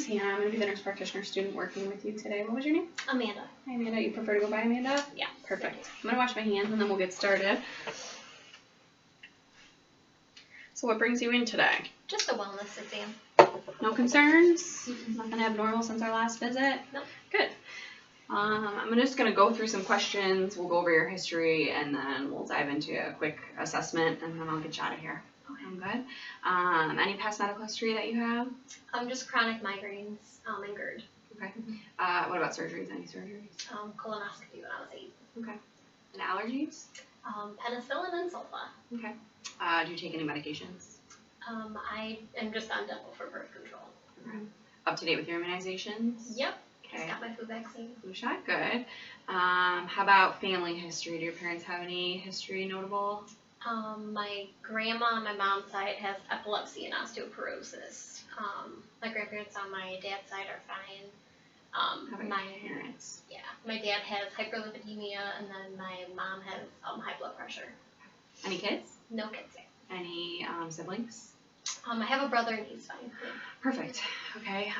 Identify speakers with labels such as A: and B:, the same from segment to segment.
A: name's Hannah. I'm going to be the nurse practitioner student working with you today. What was your name?
B: Amanda.
A: Hi, Amanda. You prefer to go by Amanda?
B: Yeah.
A: Perfect. I'm going to wash my hands and then we'll get started. So what brings you in today?
B: Just a wellness exam.
A: No concerns? Nothing abnormal since our last visit?
B: Nope.
A: Good. I'm just going to go through some questions. We'll go over your history and then we'll dive into a quick assessment and then I'll get you out of here. Okay, I'm good. Any past medical history that you have?
B: Just chronic migraines and GERD.
A: Okay. What about surgeries? Any surgeries?
B: Colonoscopy when I was 8.
A: Okay. And allergies?
B: Penicillin and sulfa.
A: Okay. Do you take any medications?
B: I am just on dental for birth control.
A: Okay. Up to date with your immunizations?
B: Yep.
A: Okay.
B: Just got my flu vaccine.
A: Flu shot, good. How about family history? Do your parents have any history notable?
B: My grandma on my mom's side has epilepsy and osteoporosis. My grandparents on my dad's side are fine.
A: How about my parents?
B: Yeah, my dad has hyperlipidemia, and then my mom has high blood pressure.
A: Any kids?
B: No kids there.
A: Any siblings?
B: I have a brother and he's fine. Yeah.
A: Perfect. Okay.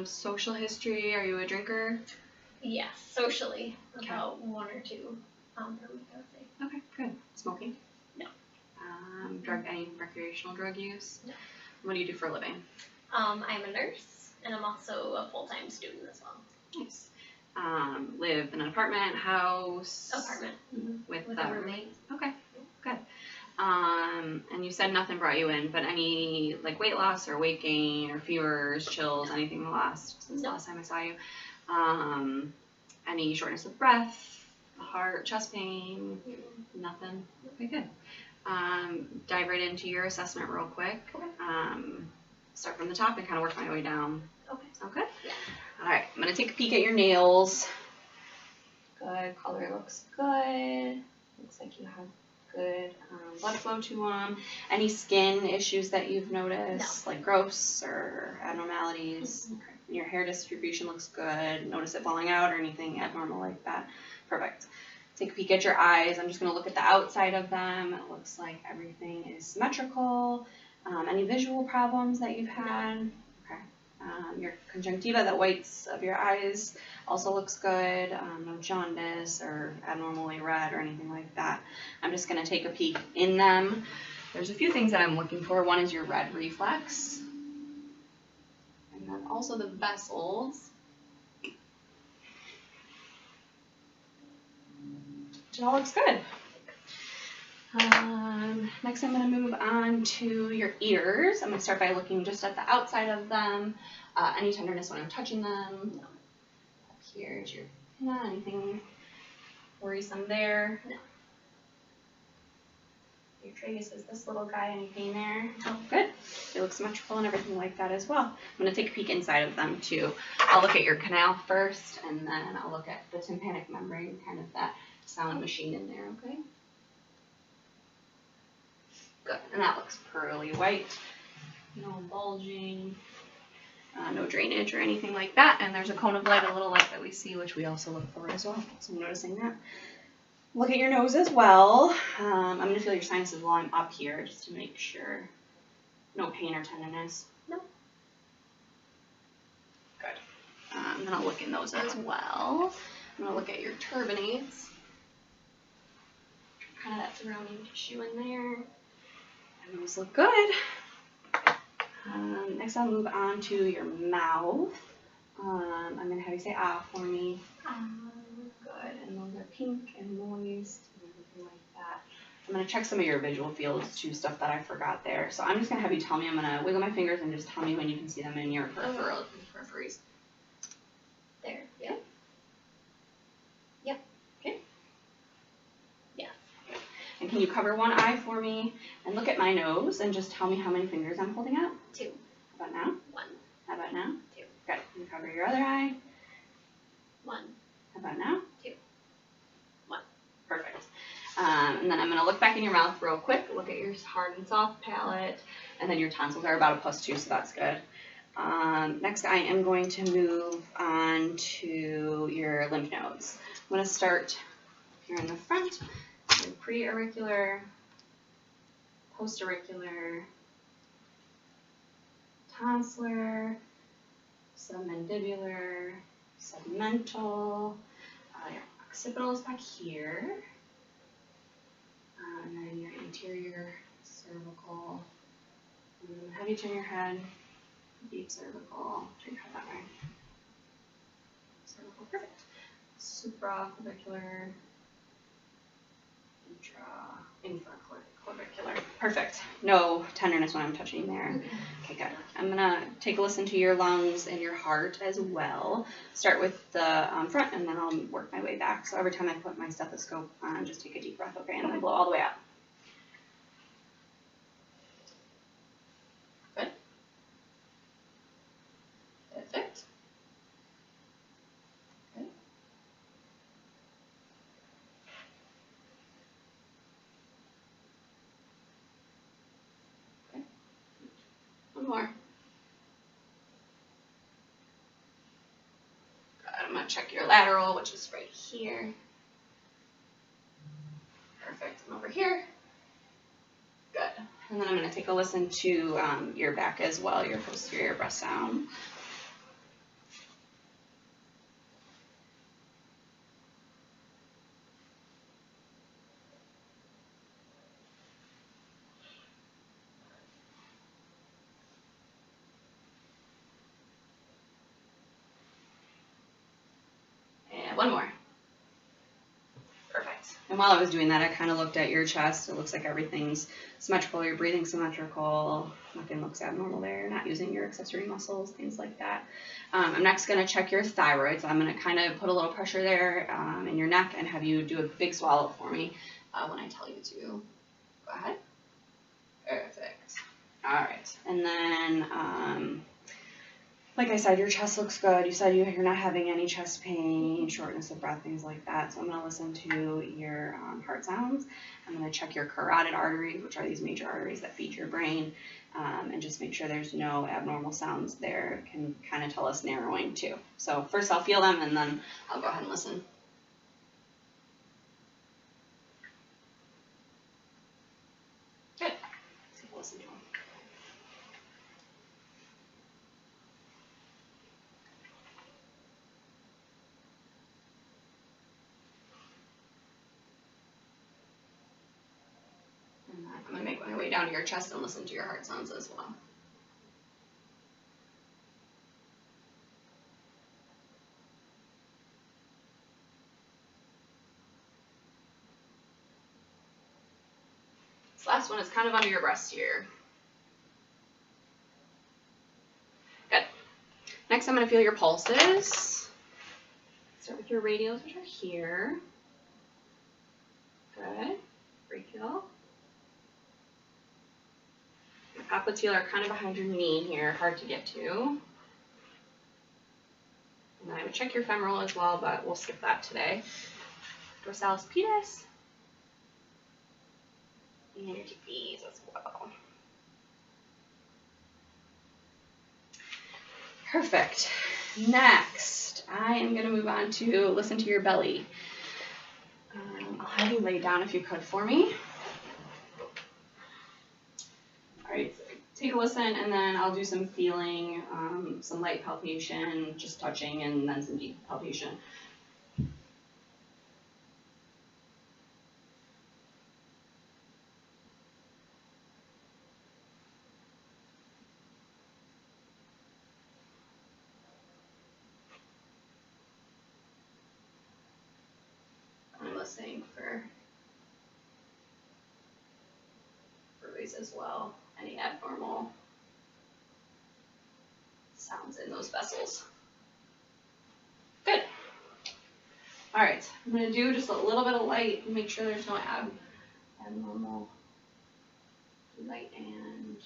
A: Social history. Are you a drinker?
B: Yes, socially,
A: Okay.
B: about 1 or 2 per week, I would say.
A: Okay, good. Smoking?
B: No.
A: Any recreational drug use?
B: No.
A: What do you do for a living?
B: I'm a nurse, and I'm also a full-time student as well.
A: Nice. Live in an apartment, house?
B: Apartment.
A: With
B: a roommate.
A: Okay, good. And you said nothing brought you in, but any like weight loss or weight gain or fevers, chills, anything since the last time I saw you? Any shortness of breath, heart, chest pain? Nothing? Okay, good. Dive right into your assessment real quick.
B: Okay.
A: Start from the top and kind of work my way down.
B: Okay.
A: Sound good?
B: Yeah.
A: All right, I'm going to take a peek at your nails. Good. Color looks good. Looks like you have good blood flow to them. Any skin issues that you've noticed, like growths or abnormalities? Okay. Your hair distribution looks good. Notice it falling out or anything abnormal like that? Perfect. Take a peek at your eyes. I'm just going to look at the outside of them. It looks like everything is symmetrical. Any visual problems that you've had?
B: No.
A: Okay. Your conjunctiva, the whites of your eyes, also looks good. No jaundice or abnormally red or anything like that. I'm just going to take a peek in them. There's a few things that I'm looking for. One is your red reflex. And then also the vessels. It all looks good. Next I'm going to move on to your ears. I'm going to start by looking just at the outside of them. Any tenderness when I'm touching them. No. Up here is your pinna. Anything worrisome there?
B: No.
A: Your tragus is this little guy. Any pain there? No. Good. It looks symmetrical and everything like that as well. I'm going to take a peek inside of them too. I'll look at your canal first and then I'll look at the tympanic membrane, kind of that sound machine in there, okay? Good, and that looks pearly white, no bulging, no drainage or anything like that, and there's a cone of light, a little light that we see, which we also look for as well, so I'm noticing that. Look at your nose as well. I'm going to feel your sinuses while I'm up here, just to make sure. No pain or tenderness? No. Good. And then I'll look in those as well. I'm going to look at your turbinates. Kind of that surrounding tissue in there. And those look good. Next I'll move on to your mouth. I'm going to have you say ah for me. Good. And those are pink and moist and everything like that. I'm going to check some of your visual fields too, stuff that I forgot there. So I'm just going to have you tell me. I'm going to wiggle my fingers and just tell me when you can see them in your peripheries.
B: There. Yep. Yep.
A: Okay.
B: Yes.
A: And can you cover one eye for me and look at my nose and just tell me how many fingers I'm holding out?
B: 2.
A: How about now?
B: 1.
A: How about now?
B: 2.
A: Good. Can you cover your other eye?
B: 1.
A: How about now?
B: 2. 1.
A: Perfect. And then I'm going to look back in your mouth real quick, look at your hard and soft palate, and then your tonsils are about a +2, so that's good. Next, I am going to move on to your lymph nodes. I'm going to start here in the front, pre-auricular, post-auricular, tonsillar, submandibular, submental, your occipital is back here, and then your anterior cervical. Have you turn your head, deep cervical, turn your head that way. Cervical, perfect. Supraclavicular, infraclavicular, perfect. No tenderness when I'm touching there. Okay, good. I'm gonna take a listen to your lungs and your heart as well. Start with the front, and then I'll work my way back. So every time I put my stethoscope on, just take a deep breath, okay, and then blow all the way out. Good. Perfect. Good. Okay. One more. I'm going to check your lateral, which is right here. Perfect. And over here. Good. And then I'm going to take a listen to your back as well, your posterior breast sound. And one more. Perfect. And while I was doing that, I kind of looked at your chest. It looks like everything's symmetrical. You're breathing symmetrical. Nothing looks abnormal there. You're not using your accessory muscles, things like that. I'm next going to check your thyroid. So I'm going to kind of put a little pressure there in your neck and have you do a big swallow for me when I tell you to. Go ahead. Perfect. All right. And then, like I said, your chest looks good. You said you're not having any chest pain, shortness of breath, things like that. So I'm going to listen to your heart sounds. I'm going to check your carotid arteries, which are these major arteries that feed your brain, and just make sure there's no abnormal sounds there. It can kind of tell us narrowing too. So first I'll feel them, and then I'll go ahead and listen. Good. Let's take a listen to them. I'm going to make my way down to your chest and listen to your heart sounds as well. This last one is kind of under your breast here. Good. Next, I'm going to feel your pulses. Start with your radials, which are here. Good. Brachial. Your popliteal are kind of behind your knee here, hard to get to. And then I would check your femoral as well, but we'll skip that today. Dorsalis pedis. And your TPs as well. Perfect. Next, I am going to move on to listen to your belly. I'll have you lay down if you could for me. All right, so take a listen, and then I'll do some feeling, some light palpation, just touching, and then some deep palpation. I'm listening for release as well, any abnormal sounds in those vessels. Good. All right, I'm going to do just a little bit of light and make sure there's no abnormal light and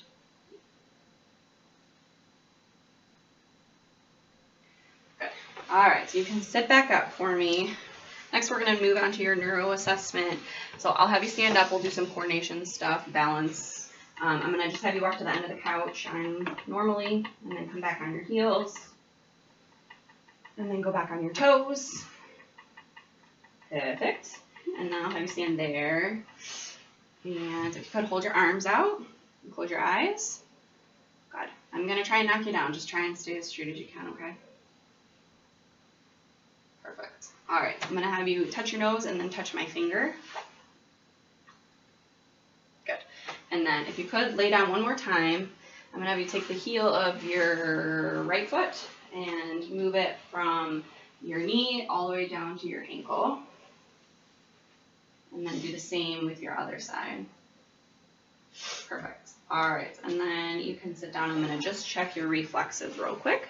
A: good. All right, so you can sit back up for me. Next, we're going to move on to your neuro assessment. So I'll have you stand up. We'll do some coordination stuff, balance. I'm going to just have you walk to the end of the couch normally, and then come back on your heels, and then go back on your toes. Perfect. And then I'll have you stand there. And if you could hold your arms out and close your eyes. Good. I'm going to try and knock you down. Just try and stay as straight as you can, okay? Perfect. All right, I'm going to have you touch your nose and then touch my finger. Good. And then if you could, lay down one more time. I'm going to have you take the heel of your right foot and move it from your knee all the way down to your ankle. And then do the same with your other side. Perfect. All right, and then you can sit down. I'm going to just check your reflexes real quick.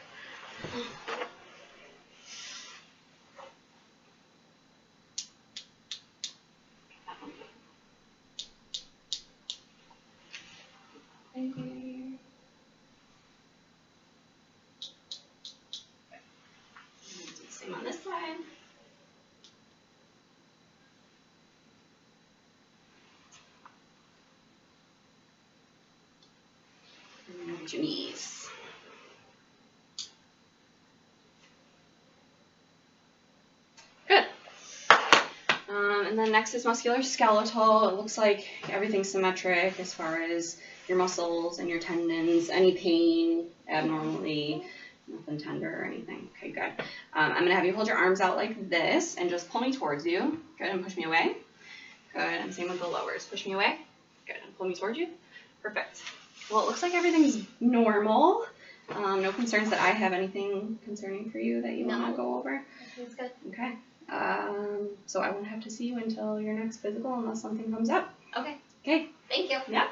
A: Same on this side. And look at your knees. Good. And then next is musculoskeletal. It looks like everything's symmetric as far as your muscles and your tendons, any pain abnormally, nothing tender or anything. Okay, good. I'm going to have you hold your arms out like this and just pull me towards you. Good, and push me away. Good, and same with the lowers. Push me away. Good, and pull me towards you. Perfect. Well, it looks like everything's normal. No concerns that I have anything concerning for you that you want to go over?
B: Everything's good.
A: Okay. So I won't have to see you until your next physical unless something comes up.
B: Okay.
A: Okay.
B: Thank you.
A: Yeah.